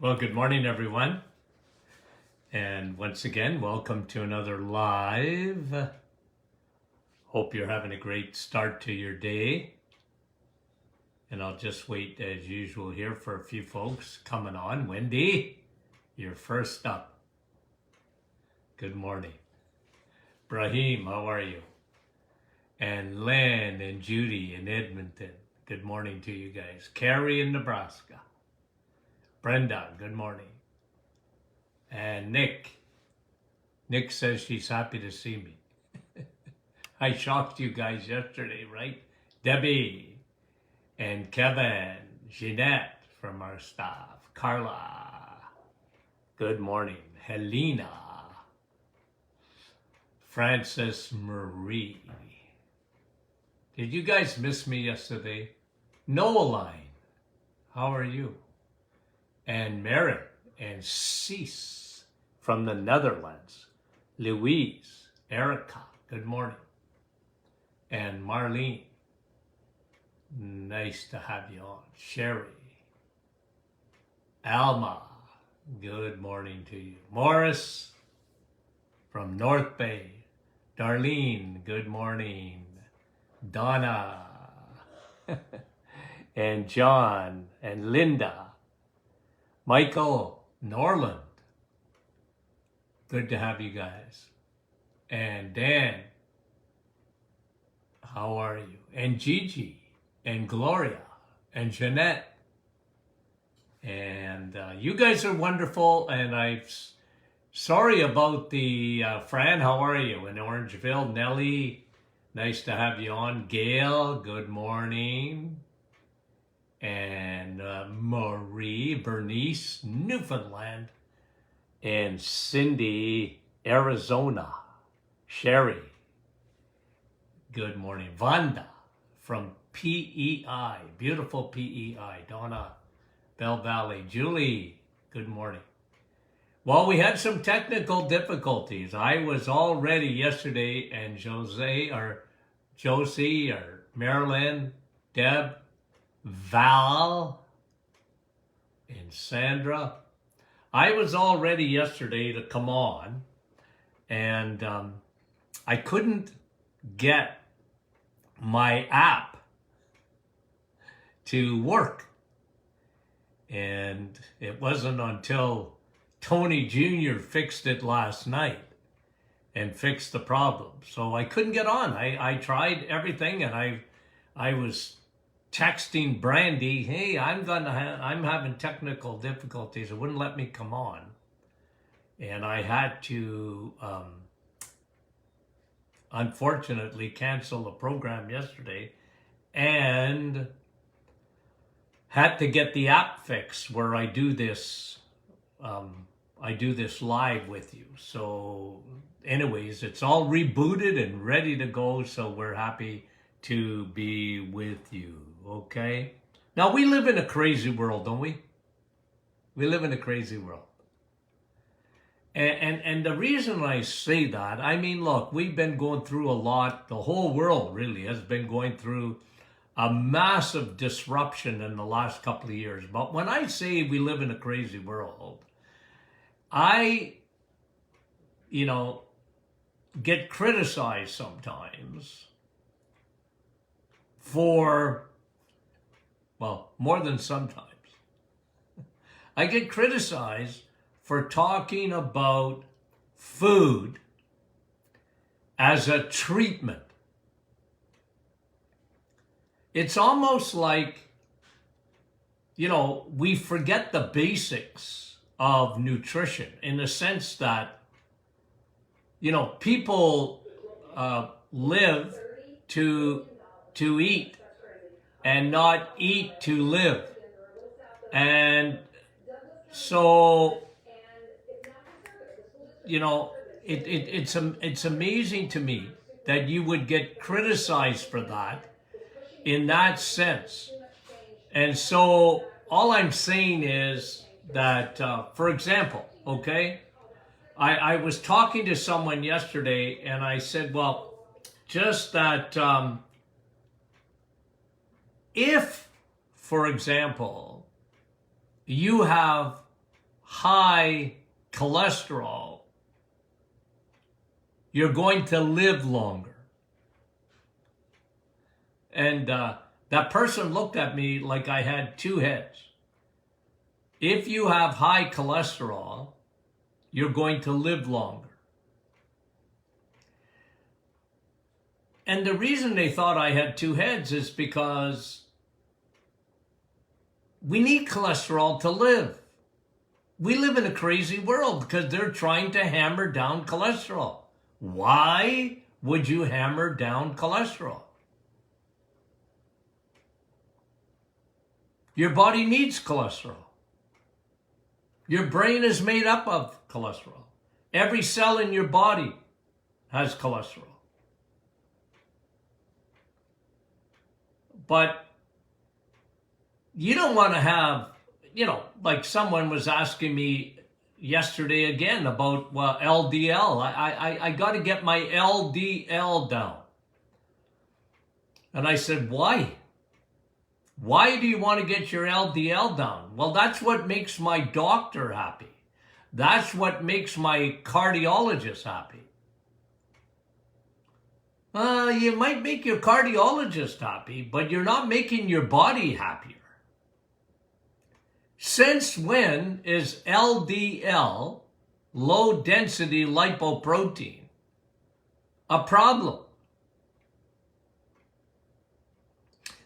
Well, good morning, everyone. And once again, welcome to another live. Hope you're having a great start to your day. And I'll just wait as usual here for a few folks coming on. Wendy, you're first up. Good morning. Brahim, how are you? And Len and Judy in Edmonton. Good morning to you guys. Carrie in Nebraska. Brenda, good morning. And Nick says she's happy to see me. I shocked you guys yesterday, right? Debbie and Kevin, Jeanette from our staff, Carla, good morning. Helena, Frances Marie. Did you guys miss me yesterday? Noeline, how are you? And Mary and Cease from the Netherlands. Louise, Erica, good morning. And Marlene, nice to have you on. Sherry, Alma, good morning to you. Morris from North Bay. Darlene, good morning. Donna and John and Linda. Michael, Norland, good to have you guys. And Dan, how are you? And Gigi, and Gloria, and Jeanette. And you guys are wonderful, and I'm sorry about the, Fran, how are you? In Orangeville, Nellie, nice to have you on. Gail, good morning. And Marie, Bernice, Newfoundland, and Cindy, Arizona. Sherry, good morning. Vanda from PEI, beautiful PEI. Donna, Bell Valley. Julie, good morning. Well, we had some technical difficulties. I was all ready yesterday, and Josie, or Marilyn, Deb, Val, and Sandra. I was all ready yesterday to come on, and I couldn't get my app to work. And it wasn't until Tony Jr. fixed it last night and fixed the problem. So I couldn't get on. I tried everything, and I was texting Brandy, hey, I'm having technical difficulties. It wouldn't let me come on. And I had to, unfortunately, cancel the program yesterday and had to get the app fixed where I do this live with you. So anyways, it's all rebooted and ready to go. So we're happy to be with you. Okay. Now we live in a crazy world, don't we? We live in a crazy world. And the reason I say that, I mean, look, we've been going through a lot. The whole world really has been going through a massive disruption in the last couple of years. But when I say we live in a crazy world, I, get criticized sometimes for, well, more than sometimes. I get criticized for talking about food as a treatment. It's almost like, we forget the basics of nutrition in the sense that, people live to eat and not eat to live. And so, it's amazing to me that you would get criticized for that in that sense. And so all I'm saying is that, for example, okay, I was talking to someone yesterday and I said, well, just that if, for example, you have high cholesterol, you're going to live longer. And that person looked at me like I had two heads. If you have high cholesterol, you're going to live longer. And the reason they thought I had two heads is because we need cholesterol to live. We live in a crazy world because they're trying to hammer down cholesterol. Why would you hammer down cholesterol? Your body needs cholesterol. Your brain is made up of cholesterol. Every cell in your body has cholesterol. But you don't want to have, like someone was asking me yesterday again about, LDL. I got to get my LDL down. And I said, why? Why do you want to get your LDL down? Well, that's what makes my doctor happy. That's what makes my cardiologist happy. You might make your cardiologist happy, but you're not making your body happier. Since when is LDL, low density lipoprotein, a problem?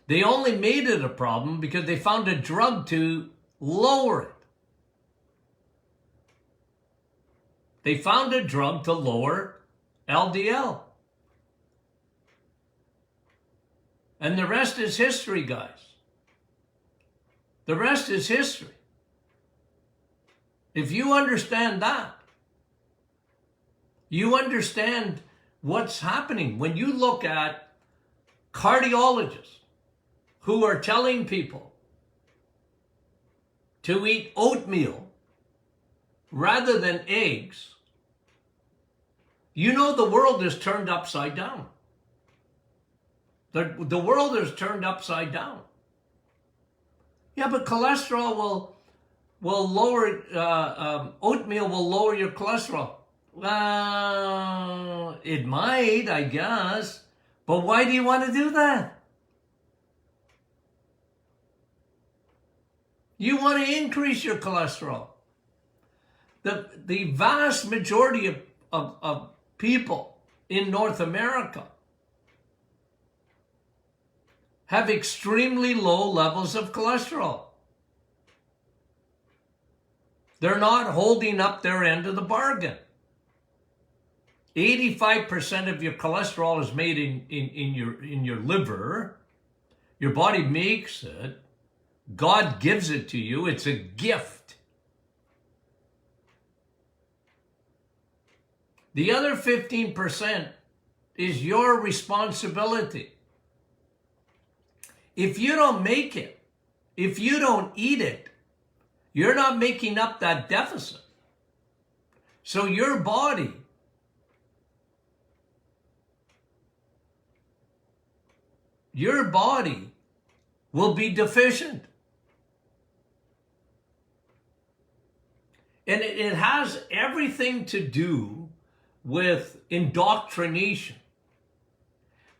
They only made it a problem because they found a drug to lower it. They found a drug to lower LDL. And the rest is history, guys. The rest is history. If you understand that, you understand what's happening. When you look at cardiologists who are telling people to eat oatmeal rather than eggs, you know the world is turned upside down. The world is turned upside down. Yeah, but cholesterol will lower, oatmeal will lower your cholesterol. Well, it might, I guess. But why do you want to do that? You want to increase your cholesterol. The vast majority of people in North America have extremely low levels of cholesterol. They're not holding up their end of the bargain. 85% of your cholesterol is made in your liver. Your body makes it. God gives it to you. It's a gift. The other 15% is your responsibility. If you don't make it, if you don't eat it, you're not making up that deficit. So your body will be deficient. And it has everything to do with indoctrination.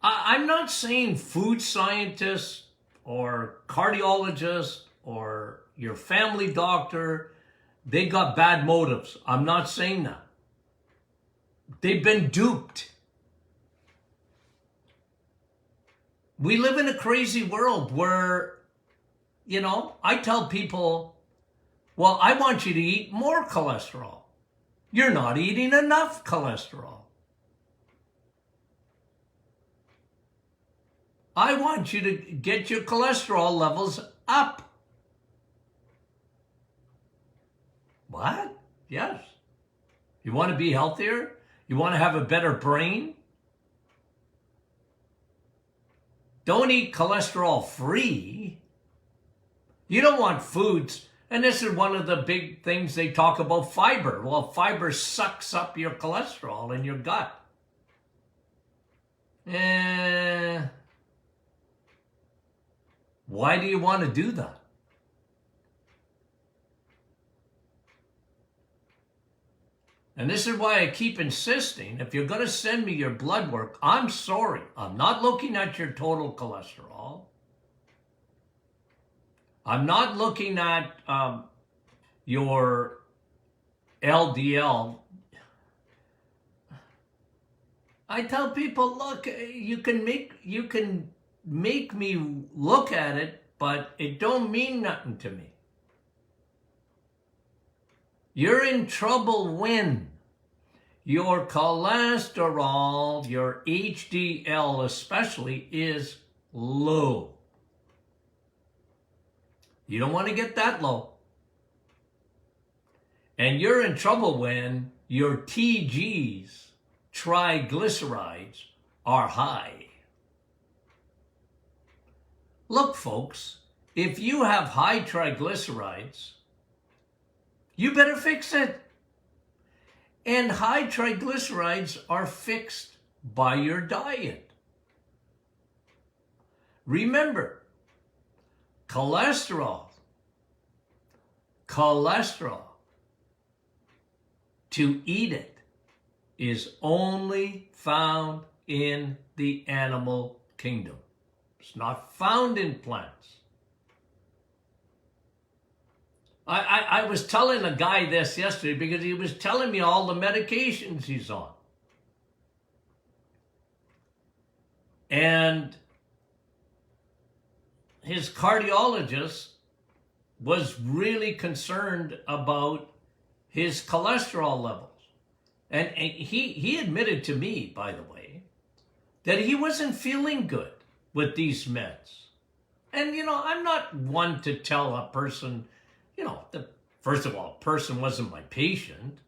I'm not saying food scientists or cardiologists or your family doctor, they got bad motives. I'm not saying that. They've been duped. We live in a crazy world where, I tell people, well, I want you to eat more cholesterol. You're not eating enough cholesterol. I want you to get your cholesterol levels up. What? Yes. You want to be healthier? You want to have a better brain? Don't eat cholesterol free. You don't want foods. And this is one of the big things they talk about, fiber. Well, fiber sucks up your cholesterol in your gut. Why do you want to do that? And this is why I keep insisting, if you're going to send me your blood work, I'm sorry. I'm not looking at your total cholesterol. I'm not looking at your LDL. I tell people, look, you can make me look at it, but it don't mean nothing to me. You're in trouble when your cholesterol, your HDL especially, is low. You don't want to get that low. And you're in trouble when your TGs, triglycerides, are high. Look, folks, if you have high triglycerides, you better fix it. And high triglycerides are fixed by your diet. Remember, cholesterol, to eat it is only found in the animal kingdom. It's not found in plants. I was telling a guy this yesterday because he was telling me all the medications he's on. And his cardiologist was really concerned about his cholesterol levels. And he admitted to me, by the way, that he wasn't feeling good with these meds. And, I'm not one to tell a person, first of all, a person wasn't my patient.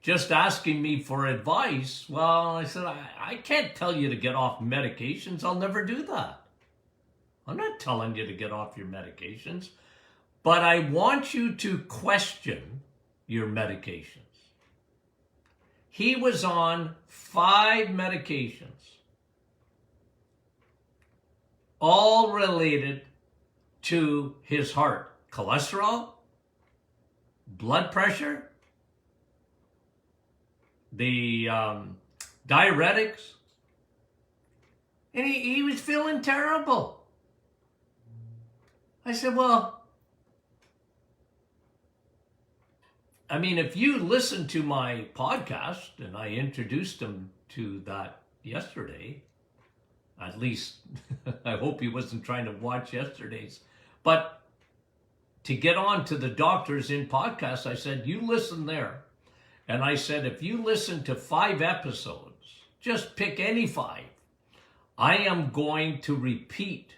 Just asking me for advice, well, I said, I can't tell you to get off medications. I'll never do that. I'm not telling you to get off your medications, but I want you to question your medications. He was on 5 medications, all related to his heart. Cholesterol, blood pressure, the diuretics, and he was feeling terrible. I said, well, if you listen to my podcast, and I introduced him to that yesterday, at least I hope he wasn't trying to watch yesterday's, but to get on to the Doctors in podcast, I said, you listen there. And I said, if you listen to 5 episodes, just pick any 5. I am going to repeat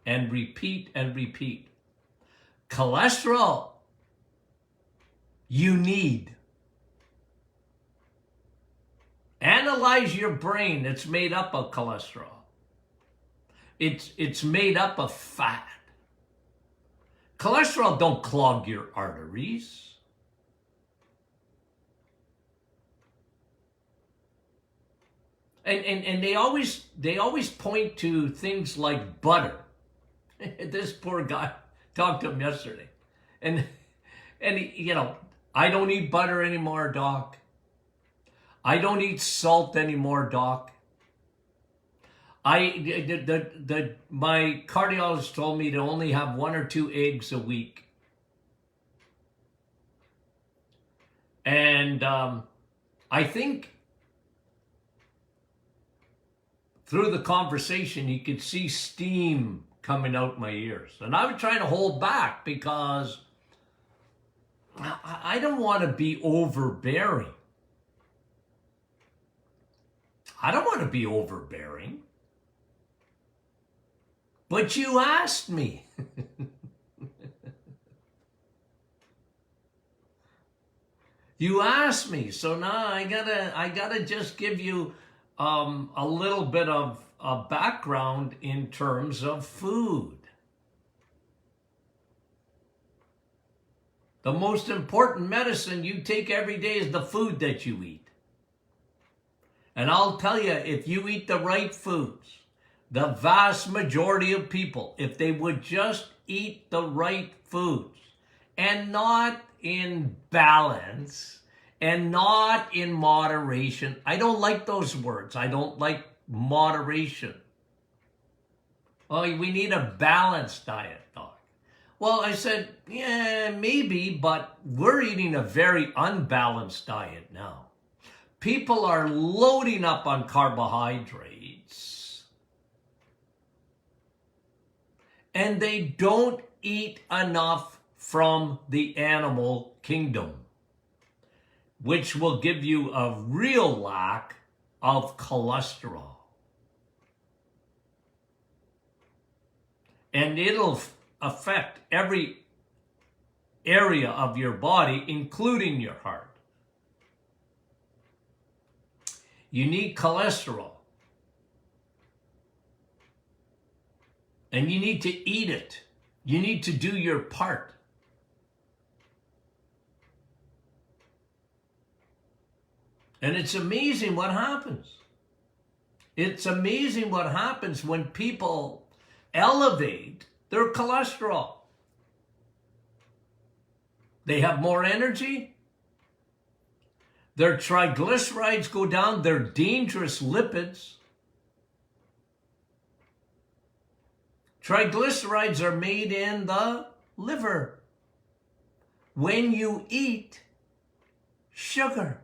and repeat and repeat. Cholesterol, you need. Analyze your brain. It's made up of cholesterol. It's made up of fat. Cholesterol don't clog your arteries. And they always point to things like butter. This poor guy, talked to him yesterday. And he, I don't eat butter anymore, doc. I don't eat salt anymore, doc. My cardiologist told me to only have 1 or 2 eggs a week. And I think through the conversation, you could see steam coming out my ears. And I was trying to hold back because I don't want to be overbearing. I don't want to be overbearing. But you asked me. You asked me. So now I gotta just give you a little bit of a background in terms of food. The most important medicine you take every day is the food that you eat. And I'll tell you, if you eat the right foods, the vast majority of people, if they would just eat the right foods and not in balance and not in moderation. I don't like those words. I don't like moderation. Oh, we need a balanced diet, Doc. Well, I said, yeah, maybe, but we're eating a very unbalanced diet now. People are loading up on carbohydrates, and they don't eat enough from the animal kingdom, which will give you a real lack of cholesterol. And it'll affect every area of your body, including your heart. You need cholesterol. And you need to eat it. You need to do your part. And it's amazing what happens. It's amazing what happens when people elevate their cholesterol. They have more energy. Their triglycerides go down. They're dangerous lipids. Triglycerides are made in the liver when you eat sugar.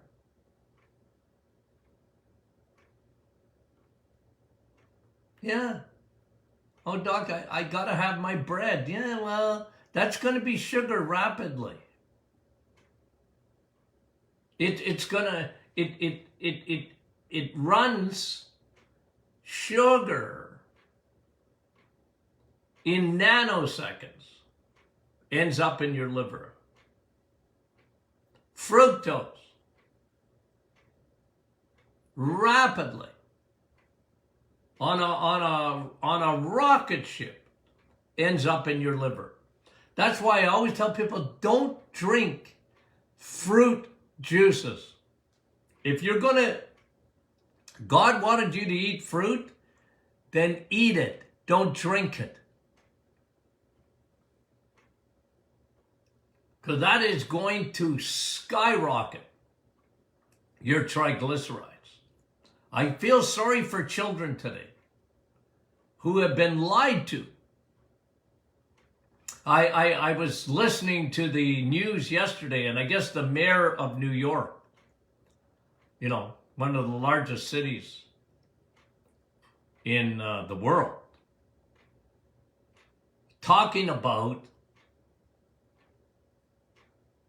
Yeah. Oh, Doc, I got to have my bread. Yeah, well, that's going to be sugar rapidly. It runs sugar in nanoseconds, ends up in your liver. Fructose, rapidly, on a rocket ship, ends up in your liver. That's why I always tell people, don't drink fruit juices. If you're God wanted you to eat fruit, then eat it. Don't drink it. Because that is going to skyrocket your triglycerides. I feel sorry for children today who have been lied to. I was listening to the news yesterday, and I guess the mayor of New York, one of the largest cities in the world, talking about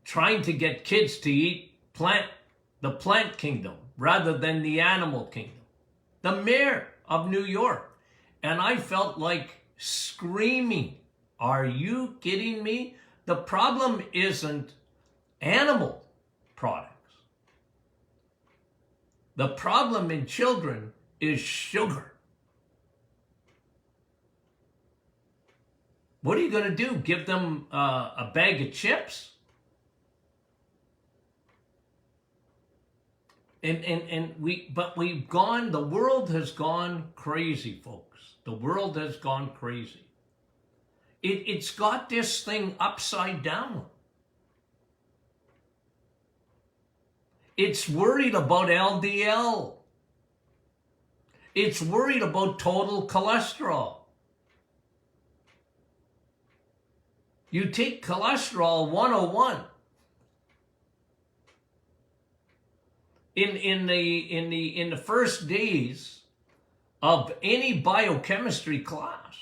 trying to get kids to eat the plant kingdom rather than the animal kingdom. The mayor of New York. And I felt like screaming, are you kidding me? The problem isn't animal products. The problem in children is sugar. What are you going to do? Give them a bag of chips? The world has gone crazy, folks. The world has gone crazy. It's got this thing upside down. It's worried about LDL. It's worried about total cholesterol. You take cholesterol 101. In the first days of any biochemistry class,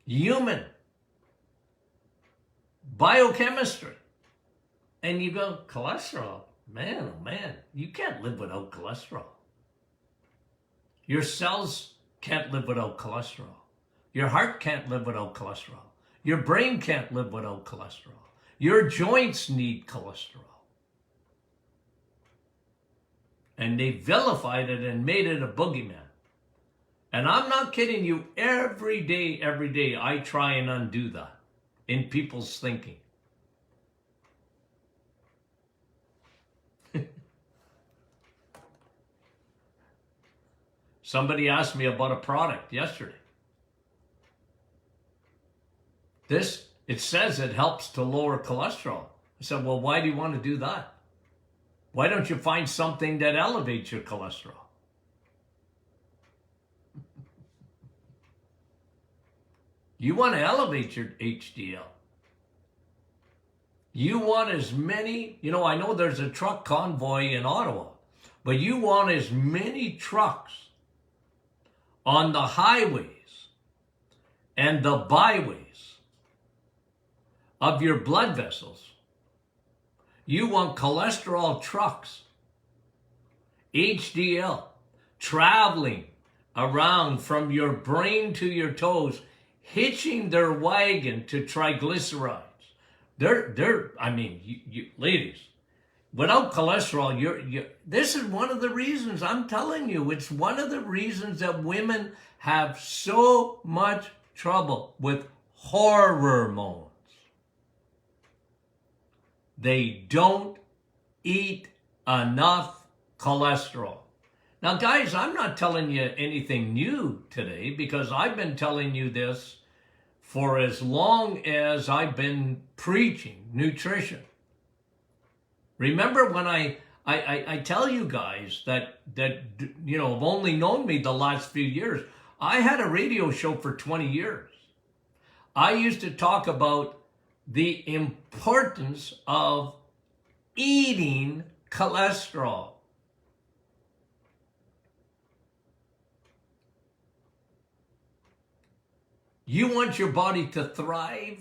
human biochemistry, and you go, cholesterol, man, oh man, you can't live without cholesterol. Your cells can't live without cholesterol. Your heart can't live without cholesterol. Your brain can't live without cholesterol. Your joints need cholesterol. And they vilified it and made it a boogeyman. And I'm not kidding you, every day, I try and undo that in people's thinking. Somebody asked me about a product yesterday. It says it helps to lower cholesterol. I said, well, why do you want to do that? Why don't you find something that elevates your cholesterol? You want to elevate your HDL. You want as many, I know there's a truck convoy in Ottawa, but you want as many trucks on the highways and the byways of your blood vessels. You want cholesterol trucks, HDL, traveling around from your brain to your toes, hitching their wagon to triglycerides. Ladies, without cholesterol, this is one of the reasons, I'm telling you, it's one of the reasons that women have so much trouble with hormones. They don't eat enough cholesterol. Now, guys, I'm not telling you anything new today because I've been telling you this for as long as I've been preaching nutrition. Remember when I tell you guys that have only known me the last few years. I had a radio show for 20 years. I used to talk about the importance of eating cholesterol. You want your body to thrive?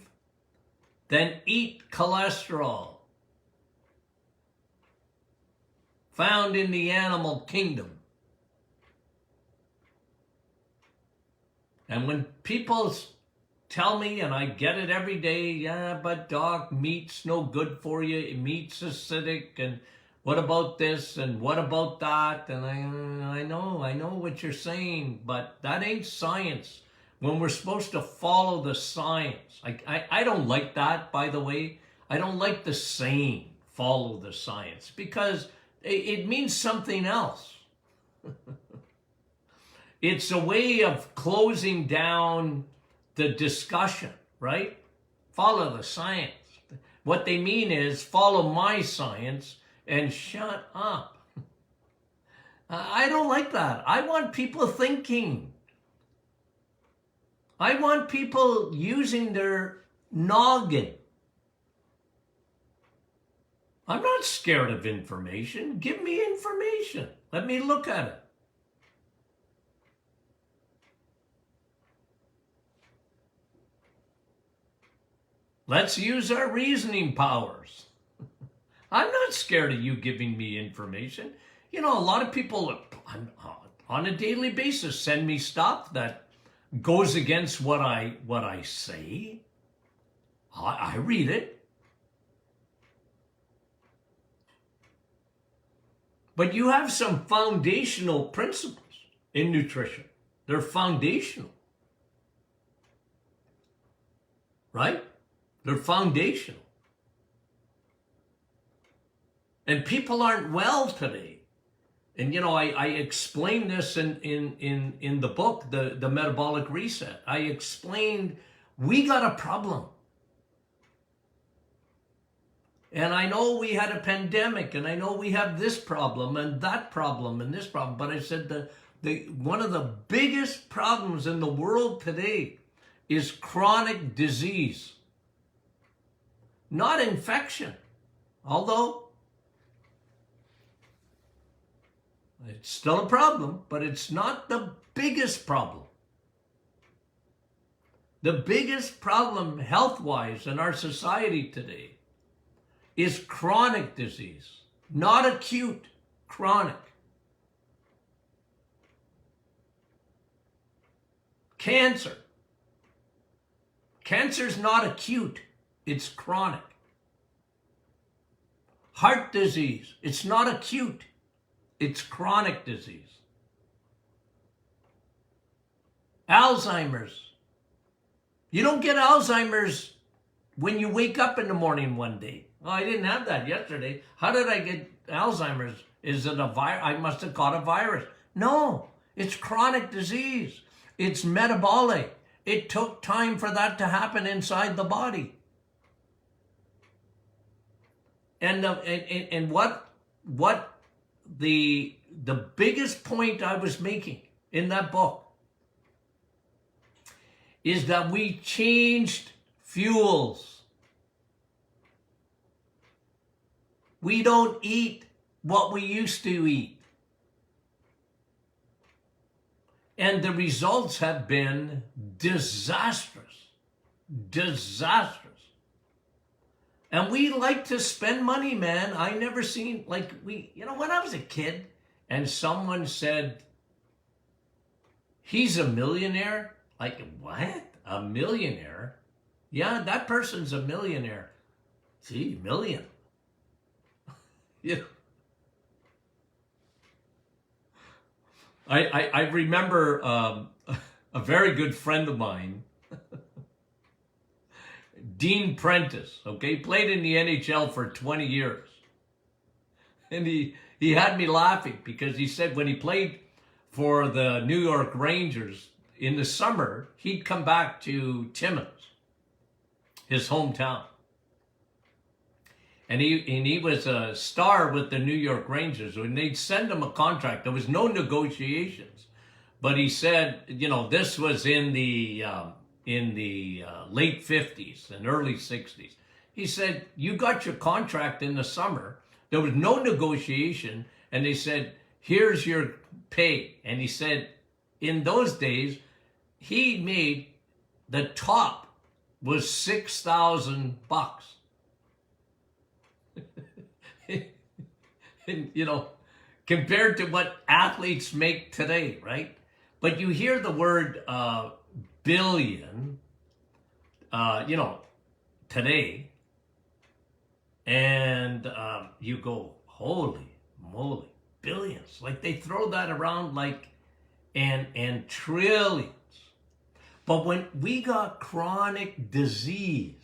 Then eat cholesterol. Found in the animal kingdom. And when people tell me, and I get it every day, yeah, but doc, meat's no good for you, meat's acidic, and what about this, and what about that? And I know what you're saying, but that ain't science. When we're supposed to follow the science. I don't like that, by the way. I don't like the saying, follow the science, because it means something else. It's a way of closing down the discussion, right? Follow the science. What they mean is follow my science and shut up. I don't like that. I want people thinking. I want people using their noggin. I'm not scared of information. Give me information. Let me look at it. Let's use our reasoning powers. I'm not scared of you giving me information. A lot of people on a daily basis send me stuff that goes against what I say. I read it. But you have some foundational principles in nutrition. They're foundational. Right? They're foundational. And people aren't well today. And I explained this in the book, the Metabolic Reset. I explained we got a problem. And I know we had a pandemic, and I know we have this problem and that problem and this problem. But I said one of the biggest problems in the world today is chronic disease. Not infection, although it's still a problem, but it's not the biggest problem. The biggest problem health-wise in our society today is chronic disease, not acute, chronic. Cancer. Cancer's not acute, it's chronic. Heart disease, it's not acute, it's chronic disease. Alzheimer's. You don't get Alzheimer's when you wake up in the morning one day. Oh, I didn't have that yesterday. How did I get Alzheimer's? Is it a virus? I must have caught a virus. No, it's chronic disease. It's metabolic. It took time for that to happen inside the body. And what the biggest point I was making in that book is that we changed fuels. We don't eat what we used to eat. And the results have been disastrous. Disastrous. And we like to spend money, man. I never seen, like, when I was a kid and someone said, he's a millionaire. Like, what? A millionaire? Yeah, that person's a millionaire. Gee, million. Yeah. I remember a very good friend of mine, Dean Prentice, okay, played in the NHL for 20 years. And he had me laughing because he said when he played for the New York Rangers in the summer, he'd come back to Timmins, his hometown. And he was a star with the New York Rangers. When they'd send him a contract, there was no negotiations. But he said, this was in the late 50s and early 60s. He said, you got your contract in the summer. There was no negotiation. And they said, here's your pay. And he said, in those days, he made, the top was $6,000. And, compared to what athletes make today, right? But you hear the word billion, today, and you go, holy moly, billions. Like they throw that around like, and trillions. But when we got chronic disease,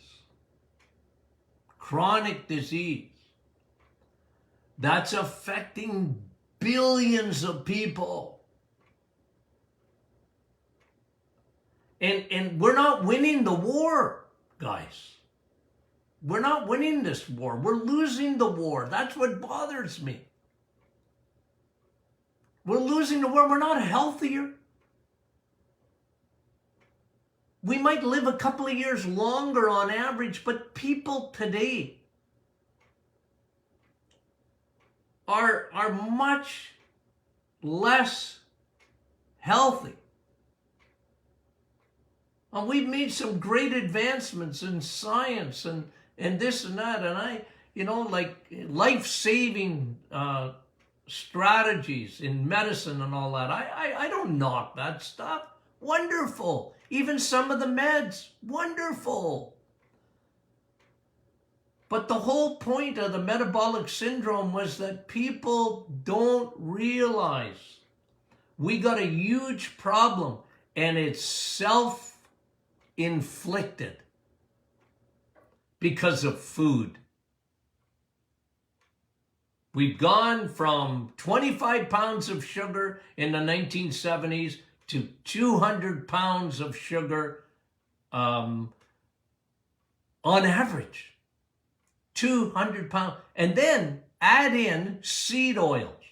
that's affecting billions of people. And we're not winning the war, guys. We're not winning this war. We're losing the war. That's what bothers me. We're losing the war. We're not healthier. We might live a couple of years longer on average, but people today are much less healthy. And we've made some great advancements in science and this and that. And like life-saving strategies in medicine and all that. I don't knock that stuff. Wonderful. Even some of the meds, wonderful. But the whole point of the metabolic syndrome was that people don't realize we got a huge problem, and it's self-inflicted because of food. We've gone from 25 pounds of sugar in the 1970s to 200 pounds of sugar on average. 200 pounds. And then add in seed oils,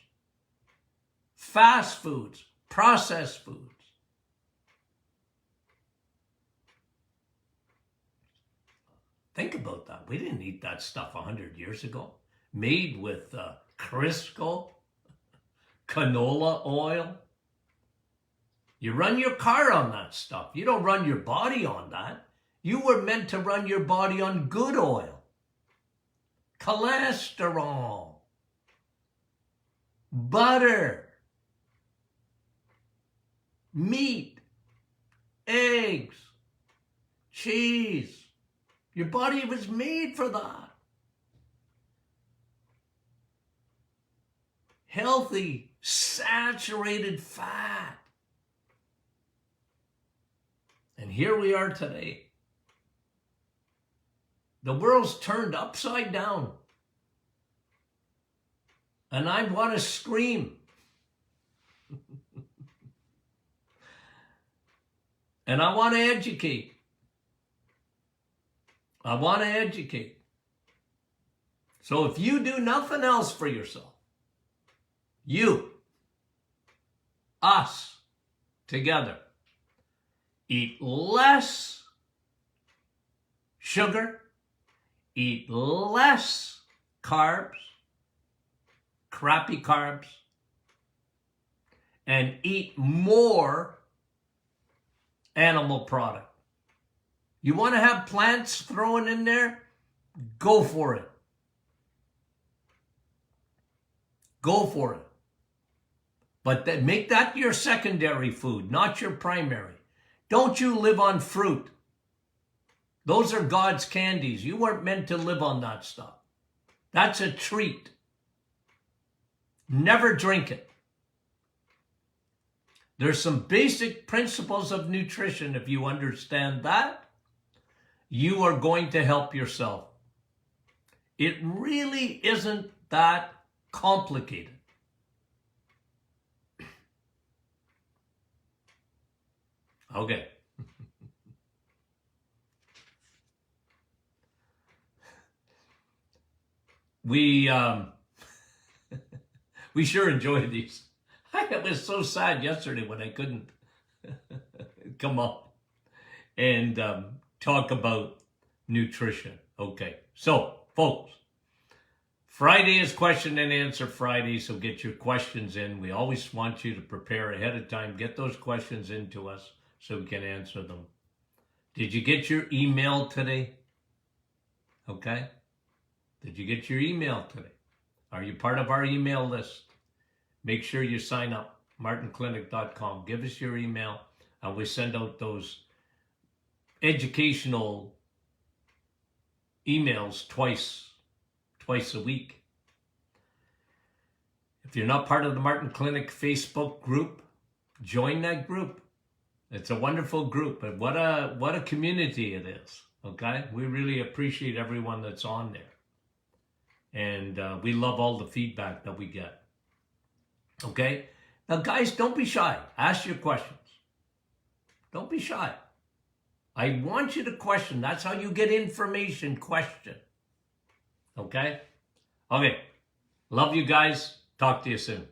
fast foods, processed foods. Think about that. We didn't eat that stuff 100 years ago. Made with Crisco, canola oil. You run your car on that stuff. You don't run your body on that. You were meant to run your body on good oil. Cholesterol. Butter. Meat. Eggs. Cheese. Your body was made for that. Healthy, saturated fat. And here we are today. The world's turned upside down. And I want to scream. And I want to educate. I want to educate. So if you do nothing else for yourself, you, us, together, eat less sugar, eat less carbs, crappy carbs, and eat more animal product. You want to have plants thrown in there? Go for it. Go for it. But make that your secondary food, not your primary. Don't you live on fruit. Those are God's candies. You weren't meant to live on that stuff. That's a treat. Never drink it. There's some basic principles of nutrition. If you understand that, you are going to help yourself. It really isn't that complicated. Okay. We sure enjoyed these. I was so sad yesterday when I couldn't come up and talk about nutrition. Okay, so folks, Friday is question and answer Friday, so get your questions in. We always want you to prepare ahead of time. Get those questions into us so we can answer them. Did you get your email today? Okay. Did you get your email today? Are you part of our email list? Make sure you sign up, martinclinic.com. Give us your email, and we send out those educational emails twice a week. If you're not part of the Martin Clinic Facebook group, join that group. It's a wonderful group, and what a community it is. Okay, we really appreciate everyone that's on there. And we love all the feedback that we get. Okay? Now, guys, don't be shy. Ask your questions. Don't be shy. I want you to question. That's how you get information. Question. Okay? Okay. Love you guys. Talk to you soon.